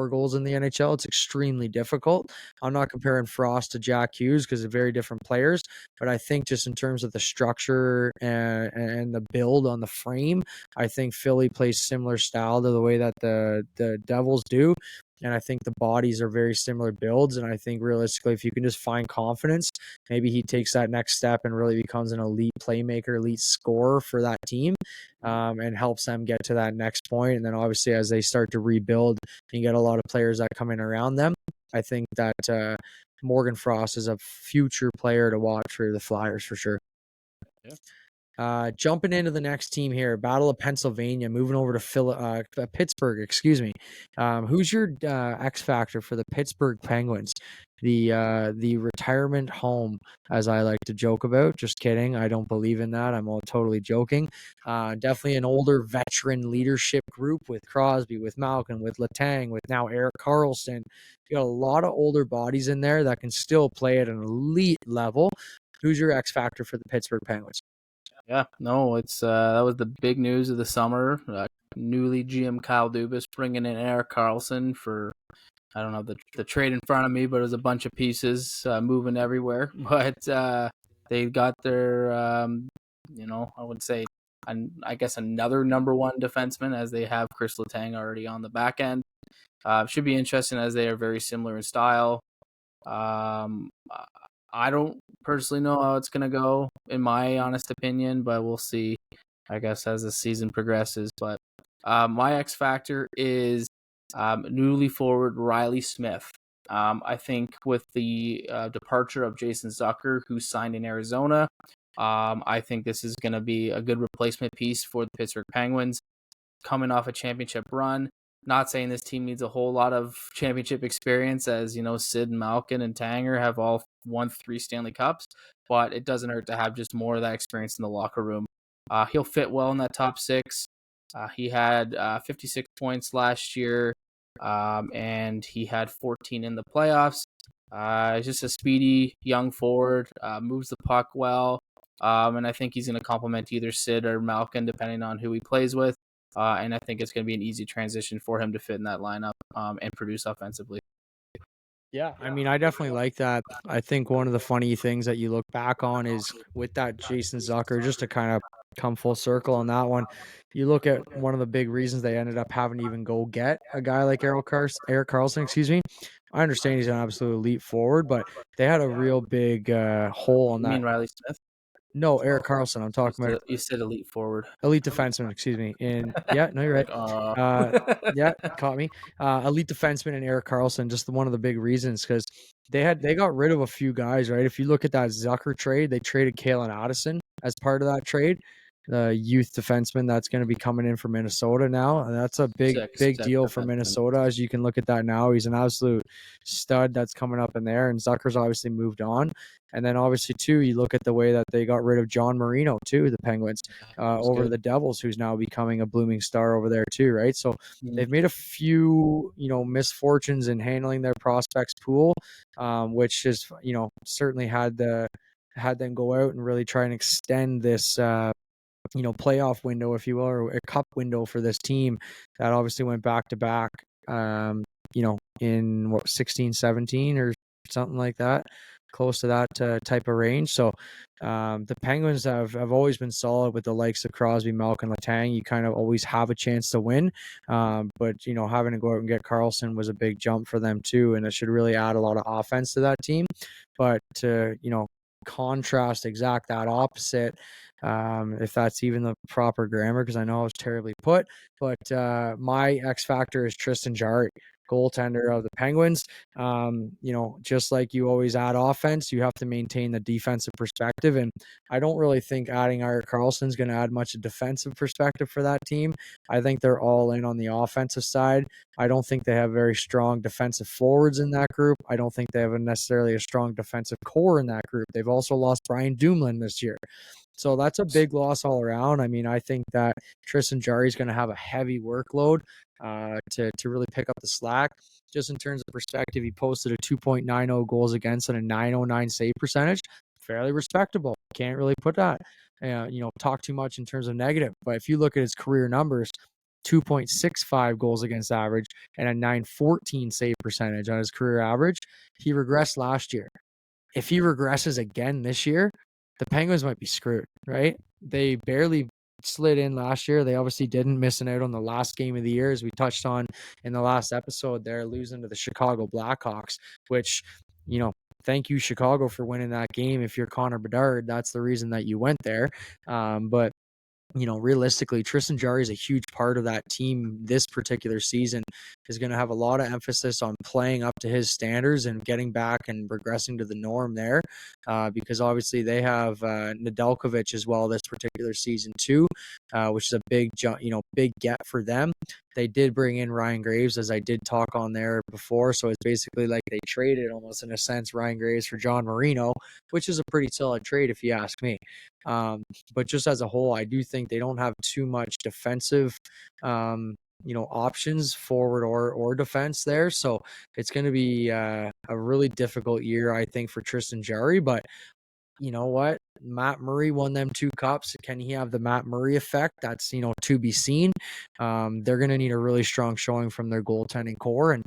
goals in the NHL. It's extremely difficult. I'm not comparing Frost to Jack Hughes because they're very different players, but I think just in terms of the structure and the build on the frame, I think Philly plays similar style to the way that the Devils do. And I think the bodies are very similar builds. And I think realistically, if you can just find confidence, maybe he takes that next step and really becomes an elite playmaker, elite scorer for that team, and helps them get to that next point. And then obviously, as they start to rebuild and get a lot of players that come in around them, I think that Morgan Frost is a future player to watch for the Flyers for sure. Yeah. Jumping into the next team here, Battle of Pennsylvania, moving over to Pittsburgh, excuse me. Who's your X factor for the Pittsburgh Penguins? The retirement home, as I like to joke about. Just kidding. I don't believe in that. I'm all totally joking. Definitely an older veteran leadership group with Crosby, with Malkin, with Letang, with now Erik Karlsson. You got a lot of older bodies in there that can still play at an elite level. Who's your X factor for the Pittsburgh Penguins? Yeah, no, it's that was the big news of the summer. Newly GM Kyle Dubas bringing in Erik Karlsson for, I don't know the trade in front of me, but it was a bunch of pieces moving everywhere. But they got their, I would say, I guess another number one defenseman, as they have Chris Letang already on the back end. Should be interesting as they are very similar in style. I don't personally know how it's going to go, in my honest opinion, but we'll see, I guess, as the season progresses. But my X factor is newly forward Riley Smith. I think with the departure of Jason Zucker, who signed in Arizona, I think this is going to be a good replacement piece for the Pittsburgh Penguins, coming off a championship run. Not saying this team needs a whole lot of championship experience, as Sid and Malkin and Tanger have all won 3 Stanley Cups, but it doesn't hurt to have just more of that experience in the locker room. He'll fit well in that top 6. He had 56 points last year, and he had 14 in the playoffs. He's just a speedy young forward, moves the puck well, and I think he's going to complement either Sid or Malkin, depending on who he plays with. And I think it's going to be an easy transition for him to fit in that lineup and produce offensively. Yeah, I mean, I definitely like that. I think one of the funny things that you look back on is with that Jason Zucker, just to kind of come full circle on that one, you look at one of the big reasons they ended up having to even go get a guy like Erik Karlsson, excuse me. I understand he's an absolute elite forward, but they had a real big hole on You that. mean Riley Smith? No, Erik Karlsson. I'm talking about You said elite forward. elite defenseman, excuse me. And yeah, no, you're right. Yeah, caught me. Elite defenseman and Erik Karlsson, just one of the big reasons, because they got rid of a few guys, right? If you look at that Zucker trade, they traded Kalen Addison as part of that trade, the youth defenseman that's going to be coming in for Minnesota now. And that's a big deal for Minnesota. As you can look at that now, he's an absolute stud that's coming up in there. And Zucker's obviously moved on. And then obviously too, you look at the way that they got rid of John Marino too, the Penguins, over the Devils, who's now becoming a blooming star over there too, right? So they've made a few, misfortunes in handling their prospects pool, which is, certainly had them go out and really try and extend this, playoff window, if you will, or a cup window for this team that obviously went back to back, in 16, 17 or something like that. close to that type of range. So the Penguins have always been solid with the likes of Crosby, Malkin, Letang. You kind of always have a chance to win. But having to go out and get Karlsson was a big jump for them too, and it should really add a lot of offense to that team. But to contrast that opposite, if that's even the proper grammar, because I know I was terribly put. But my X factor is Tristan Jarry, goaltender of the Penguins. Just like you always add offense, you have to maintain the defensive perspective. And I don't really think adding Erik Karlsson is going to add much defensive perspective for that team. I think they're all in on the offensive side. I don't think they have very strong defensive forwards in that group. I don't think they have necessarily a strong defensive core in that group. They've also lost Brian Dumoulin this year. So that's a big loss all around. I mean, I think that Tristan Jarry is going to have a heavy workload to really pick up the slack. Just in terms of perspective, he posted a 2.90 goals against and a 909 save percentage. Fairly respectable. Can't really put that, talk too much in terms of negative. But if you look at his career numbers, 2.65 goals against average and a 914 save percentage on his career average, he regressed last year. If he regresses again this year, the Penguins might be screwed, right? They barely slid in last year. They obviously didn't, missing out on the last game of the year, as we touched on in the last episode there, losing to the Chicago Blackhawks, which, thank you, Chicago, for winning that game. If you're Connor Bedard, that's the reason that you went there. But realistically, Tristan Jarry is a huge part of that team this particular season. Is going to have a lot of emphasis on playing up to his standards and getting back and regressing to the norm there, because obviously they have Nedeljkovic as well this particular season too, which is a big big get for them. They did bring in Ryan Graves, as I did talk on there before, so it's basically like they traded, almost in a sense, Ryan Graves for John Marino, which is a pretty solid trade if you ask me. But just as a whole, I do think they don't have too much defensive options, forward or defense there. So it's going to be a really difficult year, I think, for Tristan Jarry. But you know what? Matt Murray won them 2 cups. Can he have the Matt Murray effect? That's, to be seen. They're going to need a really strong showing from their goaltending core. And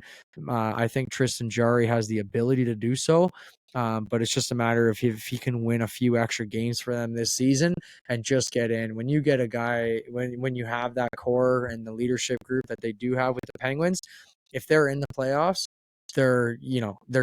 I think Tristan Jarry has the ability to do so. But it's just a matter of if he can win a few extra games for them this season and just get in. When you get a guy, when you have that core and the leadership group that they do have with the Penguins, if they're in the playoffs, they're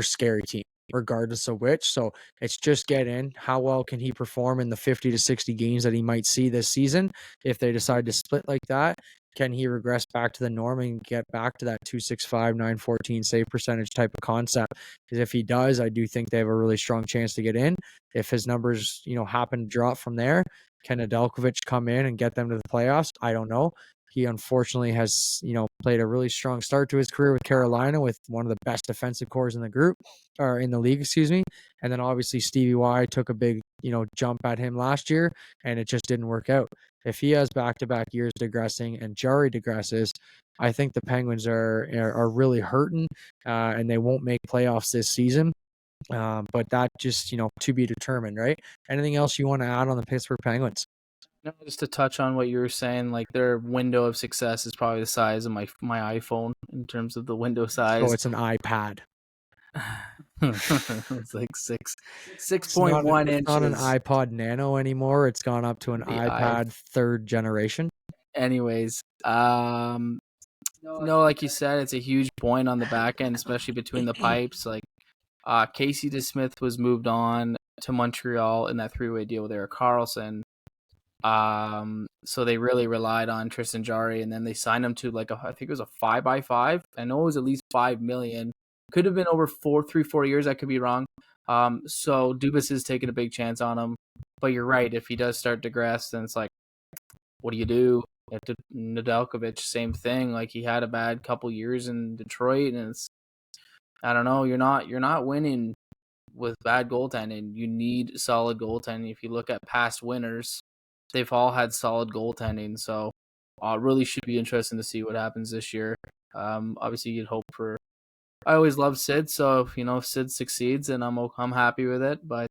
scary team, regardless of which. So it's just get in. How well can he perform in the 50 to 60 games that he might see this season? If they decide to split like that, can he regress back to the norm and get back to that 265, 914 save percentage type of concept? Because if he does, I do think they have a really strong chance to get in. If his numbers, happen to drop from there, can Nedeljkovic come in and get them to the playoffs? I don't know. He unfortunately has, played a really strong start to his career with Carolina, with one of the best defensive cores in the group, or in the league, excuse me. And then obviously Stevie Y took a big, jump at him last year, and it just didn't work out. If he has back-to-back years digressing and Jarry digresses, I think the Penguins are really hurting, and they won't make playoffs this season. But that just, to be determined, right? Anything else you want to add on the Pittsburgh Penguins? No, just to touch on what you were saying, like their window of success is probably the size of my iPhone in terms of the window size. So it's an iPad. It's like 6.1 inches. It's not an iPod Nano anymore. It's gone up to an iPad 3rd generation. Anyways, no, like you said, it's a huge point on the back end, especially between the pipes. Like Casey DeSmith was moved on to Montreal in that 3-way deal with Erik Karlsson. So they really relied on Tristan Jarry, and then they signed him to I think it was a 5x5. I know it was at least $5 million. Could have been over 4 years. I could be wrong. So Dubas is taking a big chance on him. But you're right. If he does start to digress, then it's like, what do you do? Nedeljkovic, same thing. Like, he had a bad couple years in Detroit, and it's, I don't know. You're not winning with bad goaltending. You need solid goaltending. If you look at past winners, they've all had solid goaltending. So really should be interesting to see what happens this year. Obviously, you'd hope for. I always love Sid, so if Sid succeeds, and I'm happy with it. But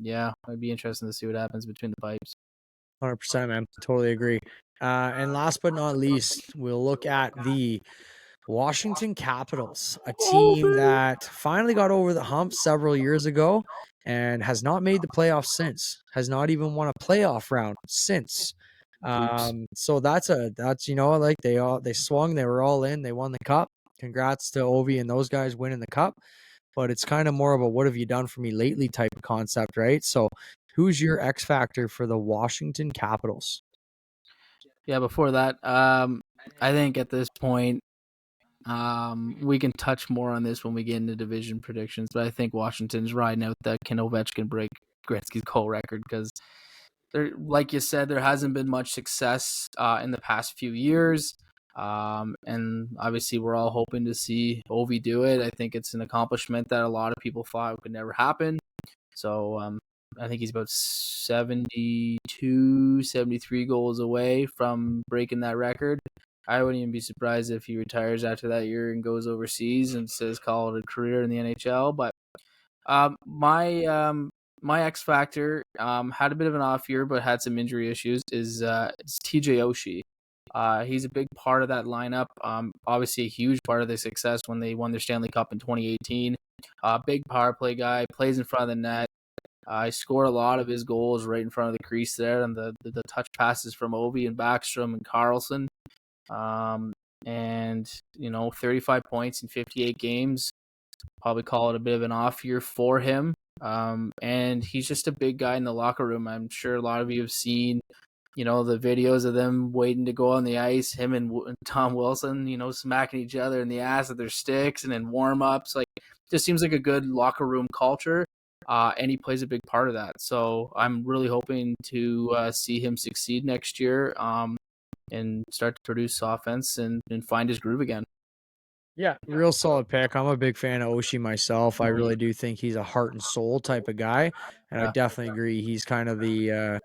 yeah, it'd be interesting to see what happens between the pipes. 100%, man. Totally agree. And last but not least, we'll look at the Washington Capitals, a team that finally got over the hump several years ago and has not made the playoffs since. Has not even won a playoff round since. So that's like they swung, they were all in, they won the cup. Congrats to Ovi and those guys winning the cup. But it's kind of more of a what have you done for me lately type of concept, right? So who's your X factor for the Washington Capitals? Yeah, before that, I think at this point, we can touch more on this when we get into division predictions, but I think Washington's riding out that can Ovechkin break Gretzky's goal record because there, like you said, there hasn't been much success in the past few years. And obviously we're all hoping to see Ovi do it. I think it's an accomplishment that a lot of people thought could never happen. So I think he's about 72, 73 goals away from breaking that record. I wouldn't even be surprised if he retires after that year and goes overseas and says call it a career in the NHL. But my X factor had a bit of an off year, but had some injury issues. Is TJ Oshie. He's a big part of that lineup. Obviously a huge part of their success when they won their Stanley Cup in 2018. Big power play guy, plays in front of the net. He scored a lot of his goals right in front of the crease there, and the touch passes from Ovi and Backstrom and Carlson. And 35 points in 58 games. Probably call it a bit of an off year for him. And he's just a big guy in the locker room. I'm sure a lot of you have seen, the videos of them waiting to go on the ice, him and Tom Wilson, smacking each other in the ass with their sticks and in warm-ups. Like, just seems like a good locker room culture. And he plays a big part of that. So I'm really hoping to see him succeed next year and start to produce offense and find his groove again. Yeah, real solid pick. I'm a big fan of Oshie myself. I really do think he's a heart and soul type of guy, and I definitely agree. He's kind of the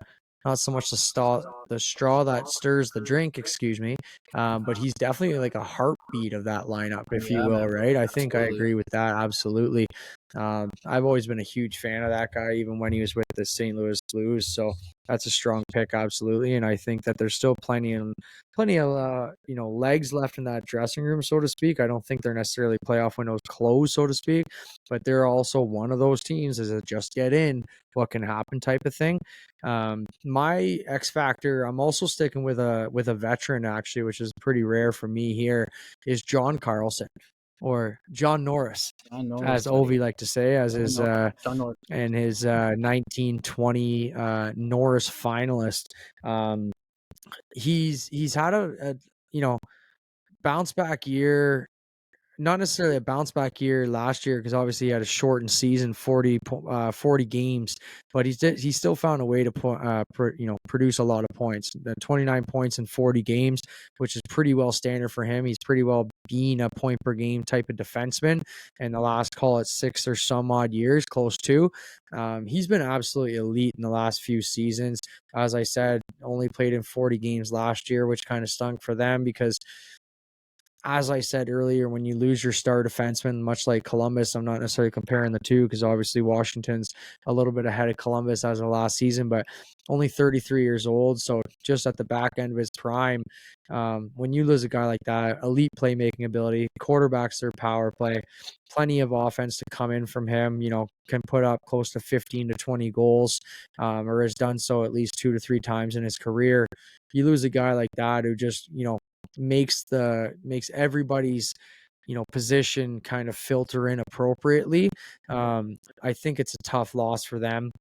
not so much the straw that stirs the drink, excuse me, but he's definitely like a heartbeat of that lineup, if you will, right? I think I agree with that absolutely. I've always been a huge fan of that guy, even when he was with the St. Louis Blues. So that's a strong pick, absolutely. And I think that there's still plenty of legs left in that dressing room, so to speak. I don't think they're necessarily playoff windows closed, so to speak, but they're also one of those teams is a just get in, what can happen type of thing. My X factor, I'm also sticking with a veteran actually, which is pretty rare for me here, is John Carlson. Or John Norris, as Ovi like to say, as his and his 1920 Norris finalist. He's had a bounce back year. Not necessarily a bounce back year last year because obviously he had a shortened season, 40 games, but he still found a way to produce a lot of points. 29 points in 40 games, which is pretty well standard for him. He's pretty well being a point per game type of defenseman in the last, call it 6 or some odd years, close to. He's been absolutely elite in the last few seasons. As I said, only played in 40 games last year, which kind of stunk for them because, as I said earlier, when you lose your star defenseman, much like Columbus, I'm not necessarily comparing the two because obviously Washington's a little bit ahead of Columbus as of last season, but only 33 years old. So just at the back end of his prime, when you lose a guy like that, elite playmaking ability, quarterbacks their power play, plenty of offense to come in from him, can put up close to 15 to 20 goals, or has done so at least 2 to 3 times in his career. You lose a guy like that who just, makes everybody's position kind of filter in appropriately. I think it's a tough loss for them.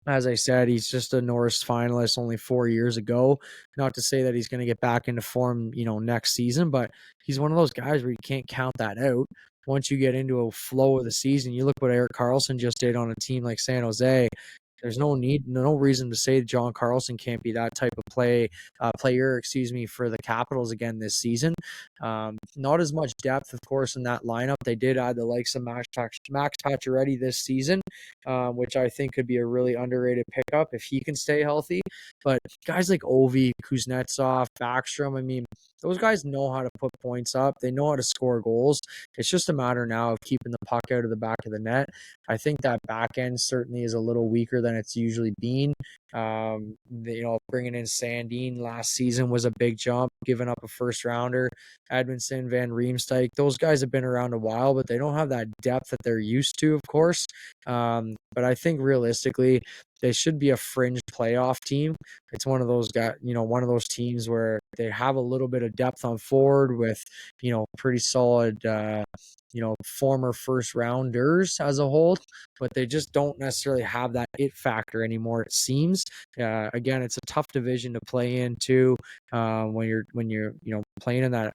As I said, he's just a Norris finalist only 4 years ago. Not to say that he's going to get back into form, next season, but he's one of those guys where you can't count that out. Once you get into a flow of the season, you look what Erik Karlsson just did on a team like San Jose. There's no reason to say John Carlson can't be that type of player, for the Capitals again this season. Not as much depth, of course, in that lineup. They did add the likes of Max Pacioretty this season, which I think could be a really underrated pickup if he can stay healthy. But guys like Ovi, Kuznetsov, Backstrom, I mean, those guys know how to put points up. They know how to score goals. It's just a matter now of keeping the puck out of the back of the net. I think that back end certainly is a little weaker than it's usually been. Bringing in Sandine last season was a big jump, giving up a first rounder. Edmondson, Van Riemsdyk, those guys have been around a while, but they don't have that depth that they're used to, of course. But I think realistically, they should be a fringe playoff team. It's one of those guys, one of those teams where they have a little bit of depth on forward with, pretty solid, former first rounders as a whole, but they just don't necessarily have that it factor anymore, it seems. Again, it's a tough division to play in too, when you're playing in that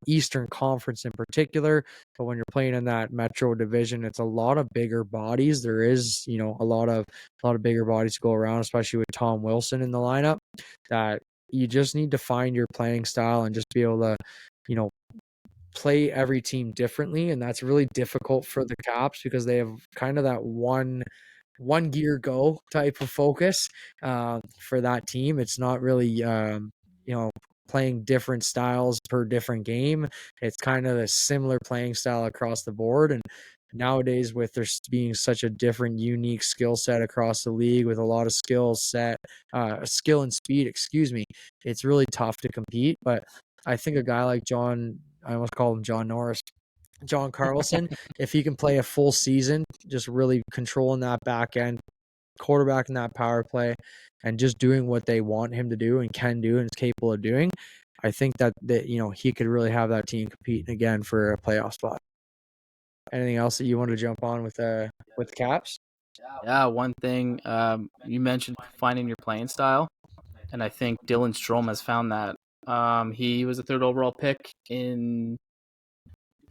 Eastern Conference in particular, but when you're playing in that Metro Division, it's a lot of bigger bodies. There is a lot of bigger bodies to go around, especially with Tom Wilson in the lineup. That you just need to find your playing style and just be able to play every team differently, and that's really difficult for the Caps because they have kind of that one gear go type of focus for that team. It's not really playing different styles per different game. It's kind of a similar playing style across the board, and nowadays with there being such a different unique skill set across the league with a lot of skill and speed, it's really tough to compete. But I think a guy like I almost called him John Norris, John Carlson, if he can play a full season, just really controlling that back end, quarterbacking that power play, and just doing what they want him to do and can do and is capable of doing, I think that he could really have that team competing again for a playoff spot. Anything else that you want to jump on with the Caps? Yeah, one thing you mentioned finding your playing style, and I think Dylan Strome has found that. He was a third overall pick in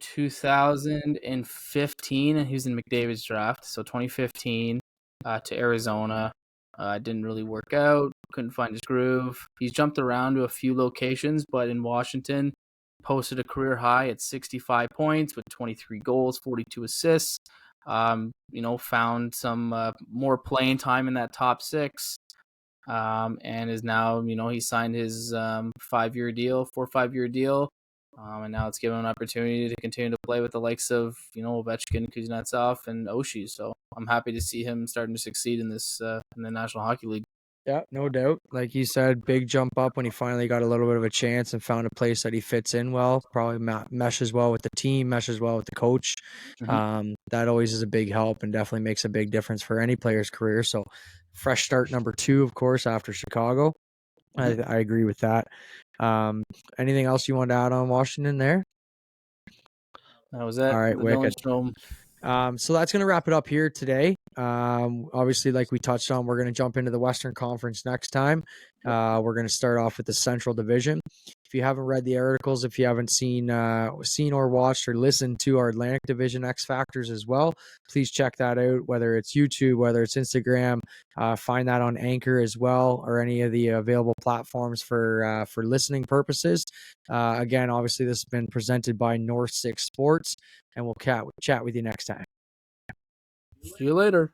2015, and he was in McDavid's draft. So 2015 to Arizona. Didn't really work out. Couldn't find his groove. He's jumped around to a few locations, but in Washington, posted a career high at 65 points with 23 goals, 42 assists. Found some more playing time in that top six. And is now, he signed his 5-year deal, 4-5-year deal. And now it's given him an opportunity to continue to play with the likes of, Ovechkin, Kuznetsov, and Oshie. So I'm happy to see him starting to succeed in this in the National Hockey League. Yeah, no doubt. Like you said, big jump up when he finally got a little bit of a chance and found a place that he fits in well. Probably meshes well with the team, meshes well with the coach. That always is a big help and definitely makes a big difference for any player's career. So, fresh start number 2, of course, after Chicago. I agree with that. Anything else you want to add on Washington there? That was it. All right, wicked. So that's going to wrap it up here today. Obviously, like we touched on, we're going to jump into the Western Conference next time. We're going to start off with the Central Division. If you haven't read the articles, if you haven't seen or watched or listened to our Atlantic Division X Factors as well, please check that out, whether it's YouTube, whether it's Instagram. Find that on Anchor as well, or any of the available platforms for listening purposes. Again, obviously, this has been presented by North 6 Sports, and we'll chat with you next time. See you later.